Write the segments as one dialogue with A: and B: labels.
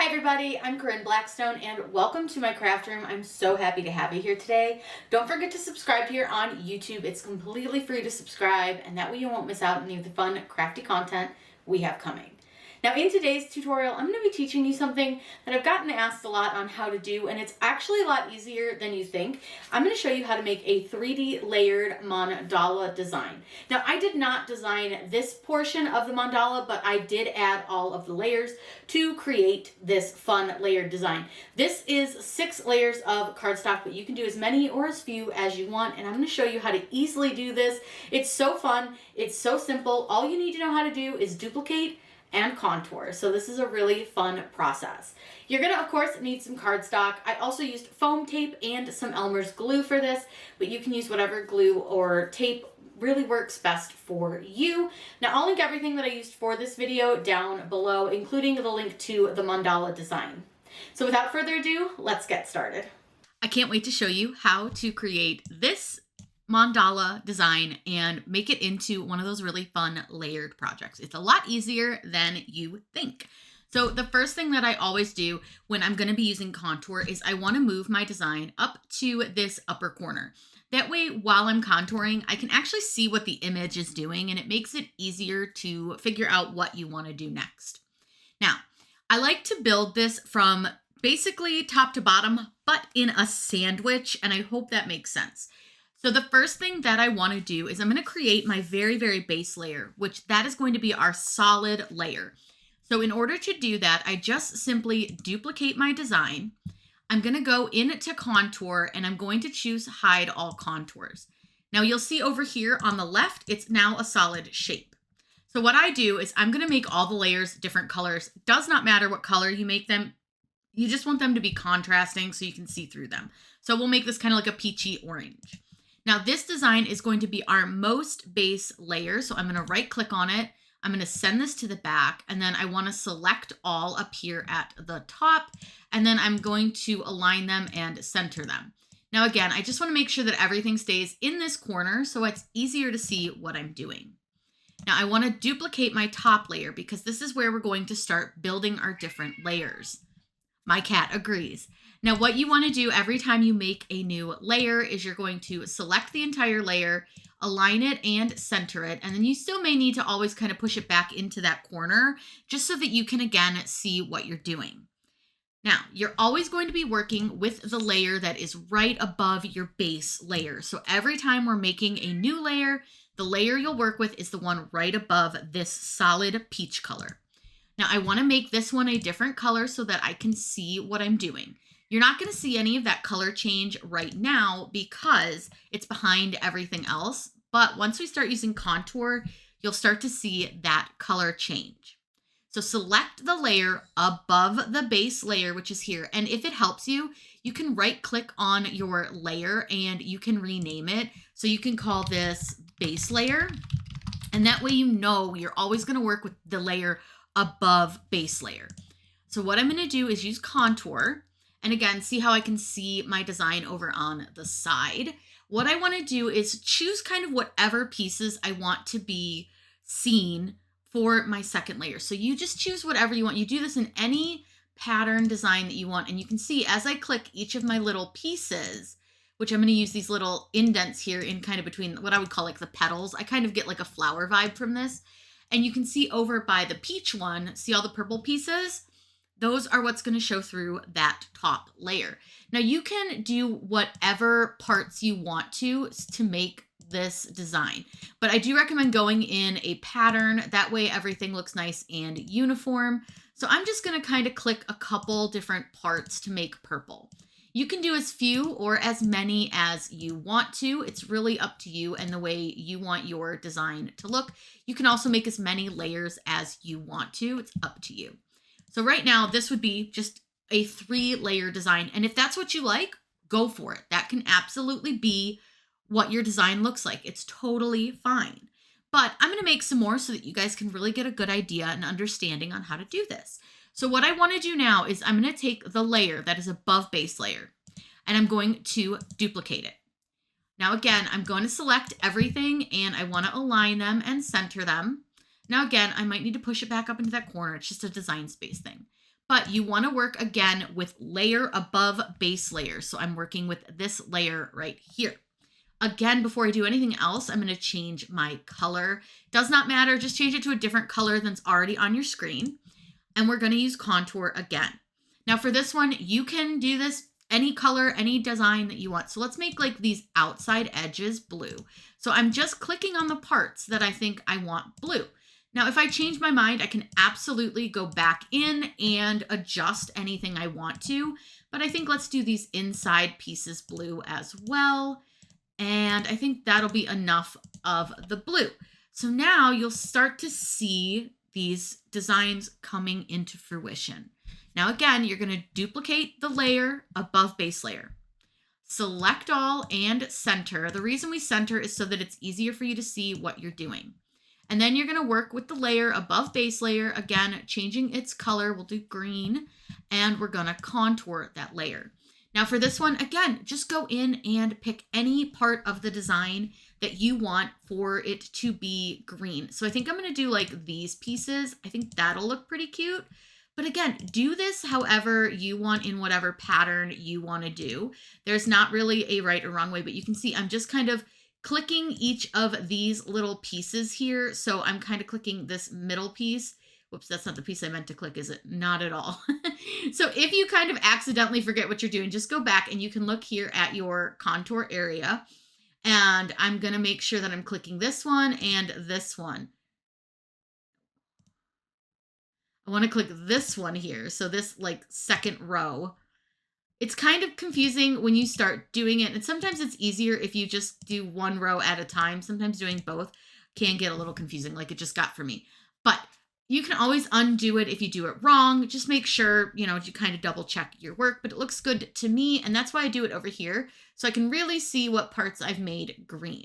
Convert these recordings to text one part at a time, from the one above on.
A: Hi everybody, I'm Corinne Blackstone and welcome to my craft room. I'm so happy to have you here today. Don't forget to subscribe here on YouTube. It's completely free to subscribe and that way you won't miss out on any of the fun crafty content we have coming. Now in today's tutorial, I'm going to be teaching you something that I've gotten asked a lot on how to do, and it's actually a lot easier than you think. I'm going to show you how to make a 3D layered mandala design. Now I did not design this portion of the mandala, but I did add all of the layers to create this fun layered design. This is 6 layers of cardstock, but you can do as many or as few as you want, and I'm going to show you how to easily do this. It's so fun, it's so simple. All you need to know how to do is duplicate and contour. So this is a really fun process. You're gonna, of course, need some cardstock. I also used foam tape and some Elmer's glue for this, but you can use whatever glue or tape really works best for you. Now I'll link everything that I used for this video down below, including the link to the mandala design. So without further ado, let's get started. I can't wait to show you how to create this mandala design and make it into one of those really fun layered projects. It's a lot easier than you think. So the first thing that I always do when I'm going to be using contour is I want to move my design up to this upper corner. That way, while I'm contouring, I can actually see what the image is doing, and it makes it easier to figure out what you want to do next. Now, I like to build this from basically top to bottom, but in a sandwich, and I hope that makes sense. So the first thing that I want to do is I'm going to create my very, very base layer, which that is going to be our solid layer. So in order to do that, I just simply duplicate my design. I'm going to go into contour and I'm going to choose hide all contours. Now you'll see over here on the left, it's now a solid shape. So what I do is I'm going to make all the layers different colors. Does not matter what color you make them. You just want them to be contrasting so you can see through them. So we'll make this kind of like a peachy orange. Now this design is going to be our most base layer. So I'm going to right click on it. I'm going to send this to the back, and then I want to select all up here at the top, and then I'm going to align them and center them. Now again, I just want to make sure that everything stays in this corner so it's easier to see what I'm doing. Now I want to duplicate my top layer because this is where we're going to start building our different layers. My cat agrees. Now what you want to do every time you make a new layer is you're going to select the entire layer, align it and center it, and then you still may need to always kind of push it back into that corner just so that you can again see what you're doing. Now you're always going to be working with the layer that is right above your base layer. So every time we're making a new layer, the layer you'll work with is the one right above this solid peach color. Now I want to make this one a different color so that I can see what I'm doing. You're not going to see any of that color change right now because it's behind everything else. But once we start using contour, you'll start to see that color change. So select the layer above the base layer, which is here. And if it helps you, you can right click on your layer and you can rename it. So you can call this base layer. And that way, you know, you're always going to work with the layer above base layer. So what I'm going to do is use contour. And again, see how I can see my design over on the side. What I want to do is choose kind of whatever pieces I want to be seen for my second layer. So you just choose whatever you want. You do this in any pattern design that you want. And you can see as I click each of my little pieces, which I'm going to use these little indents here in kind of between what I would call like the petals. I kind of get like a flower vibe from this. And you can see over by the peach one, see all the purple pieces? Those are what's going to show through that top layer. Now you can do whatever parts you want to make this design, but I do recommend going in a pattern. That way everything looks nice and uniform. So I'm just going to kind of click a couple different parts to make purple. You can do as few or as many as you want to. It's really up to you and the way you want your design to look. You can also make as many layers as you want to. It's up to you. So right now, this would be just a 3-layer design. And if that's what you like, go for it. That can absolutely be what your design looks like. It's totally fine. But I'm going to make some more so that you guys can really get a good idea and understanding on how to do this. So what I want to do now is I'm going to take the layer that is above base layer and I'm going to duplicate it. Now again, I'm going to select everything and I want to align them and center them. Now again, I might need to push it back up into that corner. It's just a design space thing. but you want to work again with layer above base layer. So I'm working with this layer right here. Again, before I do anything else, I'm going to change my color. Does not matter, just change it to a different color than's already on your screen. And we're going to use contour again. Now for this one, you can do this any color, any design that you want. So let's make like these outside edges blue. So I'm just clicking on the parts that I think I want blue. Now, if I change my mind, I can absolutely go back in and adjust anything I want to, but I think let's do these inside pieces blue as well. And I think that'll be enough of the blue. So now you'll start to see these designs coming into fruition. Now, again, you're going to duplicate the layer above base layer. Select all and center. The reason we center is so that it's easier for you to see what you're doing. And then you're going to work with the layer above base layer, again, changing its color. We'll do green, and we're going to contour that layer. Now for this one, again, just go in and pick any part of the design that you want for it to be green. So I think I'm going to do like these pieces. I think that'll look pretty cute. But again, do this however you want in whatever pattern you want to do. There's not really a right or wrong way, but you can see I'm just kind of clicking each of these little pieces here. So I'm kind of clicking this middle piece. Whoops, that's not the piece I meant to click, is it? Not at all. So if you kind of accidentally forget what you're doing, just go back and you can look here at your contour area. And I'm going to make sure that I'm clicking this one and this one. I want to click this one here. So this like second row. It's kind of confusing when you start doing it. And sometimes it's easier if you just do one row at a time. Sometimes doing both can get a little confusing, like it just got for me. But you can always undo it if you do it wrong. Just make sure, you kind of double check your work, but it looks good to me. And that's why I do it over here. So I can really see what parts I've made green.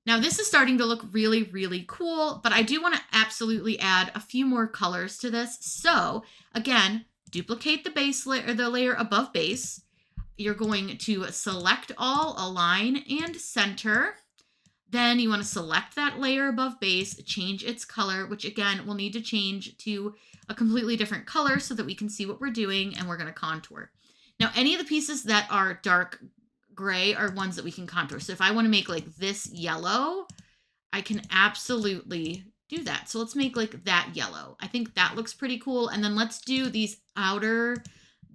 A: Now this is starting to look really, really cool, but I do want to absolutely add a few more colors to this. So again, duplicate the base layer, or the layer above base. You're going to select all, align, and center. Then you want to select that layer above base, change its color, which again, we'll need to change to a completely different color so that we can see what we're doing, and we're going to contour. Now, any of the pieces that are dark gray are ones that we can contour. So if I want to make like this yellow, I can absolutely do that. So let's make like that yellow. I think that looks pretty cool. And then let's do these outer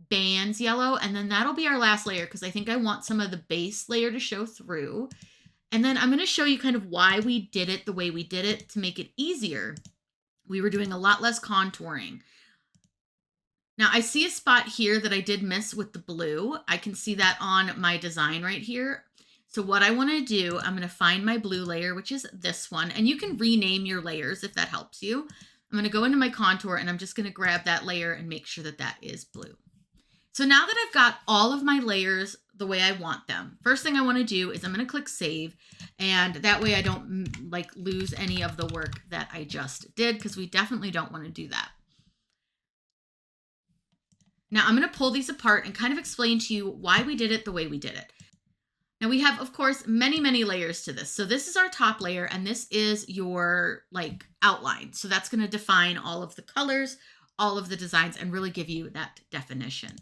A: bands yellow, and then that'll be our last layer because I think I want some of the base layer to show through. And then I'm going to show you kind of why we did it the way we did it to make it easier. We were doing a lot less contouring. Now I see a spot here that I did miss with the blue. I can see that on my design right here. So what I want to do, I'm going to find my blue layer, which is this one, and you can rename your layers if that helps you. I'm going to go into my contour and I'm just going to grab that layer and make sure that that is blue. So now that I've got all of my layers the way I want them, first thing I want to do is I'm going to click save, and that way I don't like lose any of the work that I just did, because we definitely don't want to do that. Now I'm going to pull these apart and kind of explain to you why we did it the way we did it. Now we have, of course, many, many layers to this. So this is our top layer, and this is your like outline. So that's going to define all of the colors, all of the designs, and really give you that definition.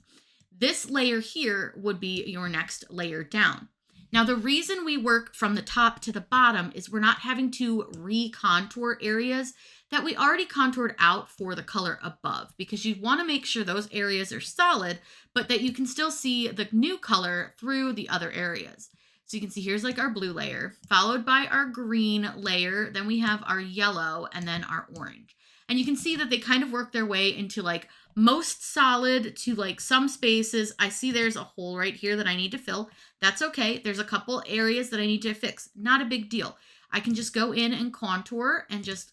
A: This layer here would be your next layer down. Now, the reason we work from the top to the bottom is we're not having to re-contour areas that we already contoured out for the color above, because you want to make sure those areas are solid, but that you can still see the new color through the other areas. So you can see here's like our blue layer, followed by our green layer. Then we have our yellow, and then our orange. And you can see that they kind of work their way into like most solid to like some spaces. I see there's a hole right here that I need to fill. That's okay. There's a couple areas that I need to fix. Not a big deal. I can just go in and contour and just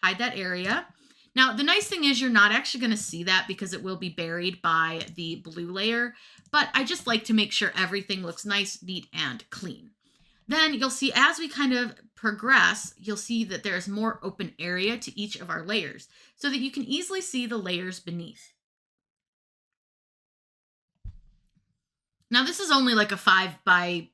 A: hide that area. Now, the nice thing is you're not actually going to see that because it will be buried by the blue layer, but I just like to make sure everything looks nice, neat, and clean. Then you'll see as we kind of progress, you'll see that there's more open area to each of our layers so that you can easily see the layers beneath. Now this is only like a 5 by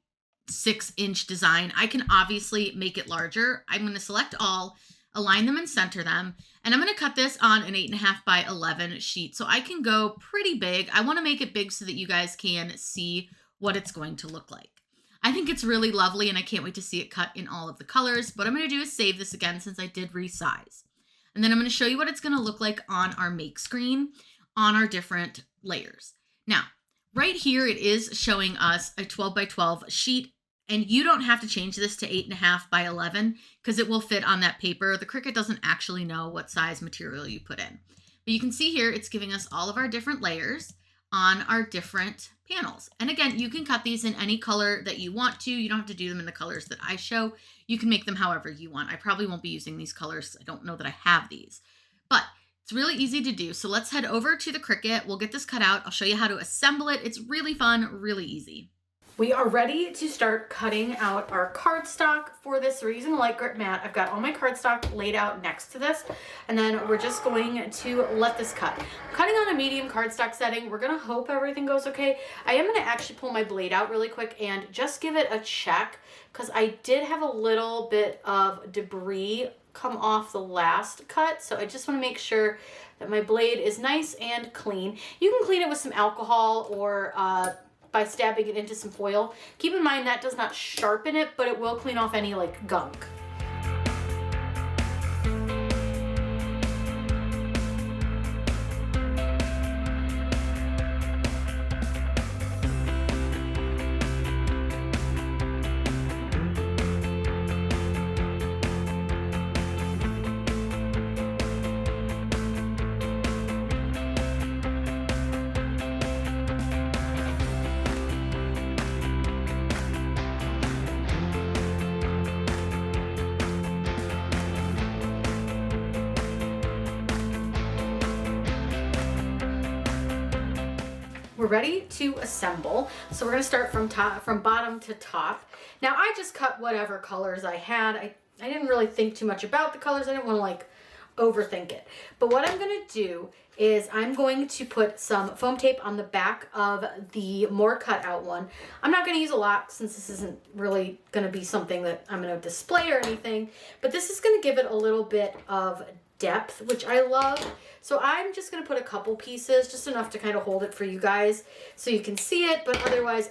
A: 6 inch design. I can obviously make it larger. I'm going to select all. align them and center them. And I'm going to cut this on an 8.5 by 11 sheet. So I can go pretty big. I want to make it big so that you guys can see what it's going to look like. I think it's really lovely and I can't wait to see it cut in all of the colors. What I'm going to do is save this again since I did resize. And then I'm going to show you what it's going to look like on our make screen on our different layers. Now, right here, it is showing us a 12 by 12 sheet, and you don't have to change this to 8.5 by 11 because it will fit on that paper. The Cricut doesn't actually know what size material you put in. But you can see here, it's giving us all of our different layers on our different panels. And again, you can cut these in any color that you want to. You don't have to do them in the colors that I show. You can make them however you want. I probably won't be using these colors. I don't know that I have these, but it's really easy to do. So let's head over to the Cricut. We'll get this cut out. I'll show you how to assemble it. It's really fun, really easy. We are ready to start cutting out our cardstock for this. We're using a light grit mat. I've got all my cardstock laid out next to this, and then we're just going to let this cut. I'm cutting on a medium cardstock setting. We're gonna hope everything goes okay. I am gonna actually pull my blade out really quick and just give it a check because I did have a little bit of debris come off the last cut. So I just wanna make sure that my blade is nice and clean. You can clean it with some alcohol or by stabbing it into some foil. Keep in mind that does not sharpen it, but it will clean off any like gunk. We're ready to assemble. So we're gonna start from bottom to top. Now I just cut whatever colors I had. I didn't really think too much about the colors. I didn't want to like overthink it. But what I'm gonna do is I'm going to put some foam tape on the back of the more cut out one. I'm not gonna use a lot since this isn't really gonna be something that I'm gonna display or anything, but this is gonna give it a little bit of depth, which I love. So I'm just gonna put a couple pieces, just enough to kind of hold it for you guys so you can see it, but otherwise,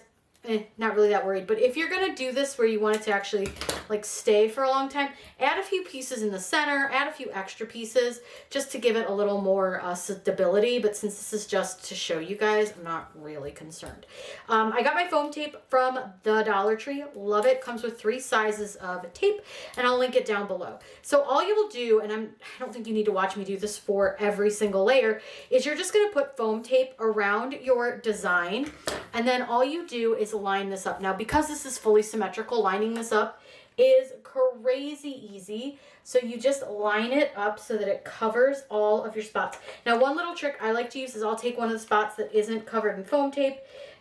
A: not really that worried. But if you're gonna do this where you want it to actually like stay for a long time, add a few pieces in the center, add a few extra pieces just to give it a little more stability. But since this is just to show you guys, I'm not really concerned. I got my foam tape from the Dollar Tree. Love it. Comes with 3 sizes of tape, and I'll link it down below. So all you will do, and I don't think you need to watch me do this for every single layer, is you're just gonna put foam tape around your design, and then all you do is line this up. Now, because this is fully symmetrical, lining this up is crazy easy. So you just line it up so that it covers all of your spots. Now, one little trick I like to use is I'll take one of the spots that isn't covered in foam tape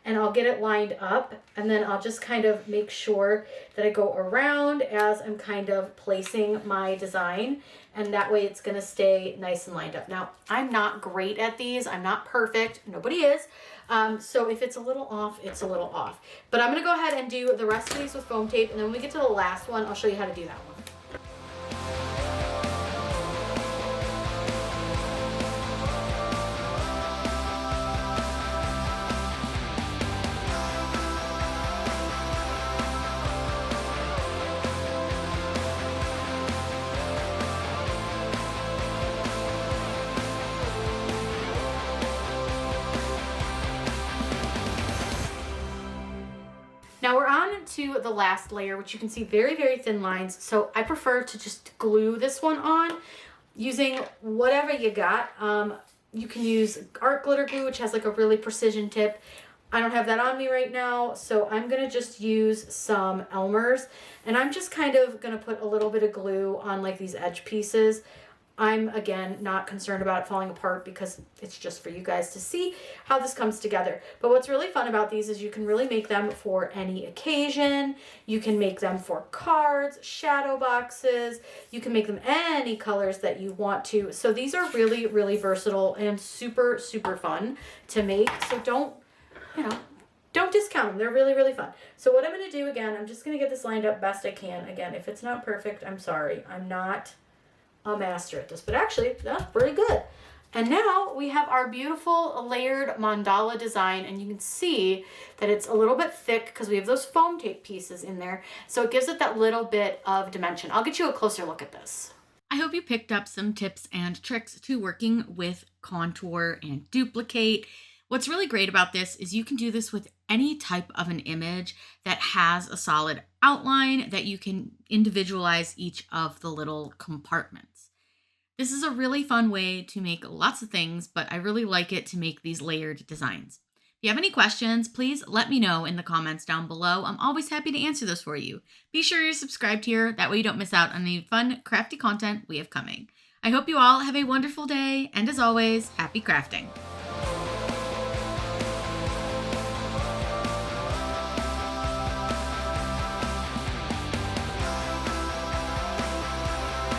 A: and I'll get it lined up, and then I'll just kind of make sure that I go around as I'm kind of placing my design, and that way it's gonna stay nice and lined up. Now, I'm not great at these. I'm not perfect. Nobody is. So if it's a little off, it's a little off. But I'm gonna go ahead and do the rest of these with foam tape, and then when we get to the last one, I'll show you how to do that one. Now we're on to the last layer, which you can see very, very thin lines. So I prefer to just glue this one on using whatever you got. You can use art glitter glue, which has like a really precision tip. I don't have that on me right now, so I'm gonna just use some Elmer's, and I'm just kind of gonna put a little bit of glue on like these edge pieces. I'm, again, not concerned about it falling apart because it's just for you guys to see how this comes together. But what's really fun about these is you can really make them for any occasion. You can make them for cards, shadow boxes. You can make them any colors that you want to. So these are really, really versatile and super, super fun to make. So don't discount them. They're really, really fun. So what I'm going to do, again, I'm just going to get this lined up best I can. Again, if it's not perfect, I'm sorry. I'm not a master at this, but actually that's pretty good. And now we have our beautiful layered mandala design, and you can see that it's a little bit thick because we have those foam tape pieces in there. So it gives it that little bit of dimension. I'll get you a closer look at this. I hope you picked up some tips and tricks to working with contour and duplicate. What's really great about this is you can do this with any type of an image that has a solid outline that you can individualize each of the little compartments. This is a really fun way to make lots of things, but I really like it to make these layered designs. If you have any questions, please let me know in the comments down below. I'm always happy to answer those for you. Be sure you're subscribed here. That way you don't miss out on any fun, crafty content we have coming. I hope you all have a wonderful day, and as always, happy crafting.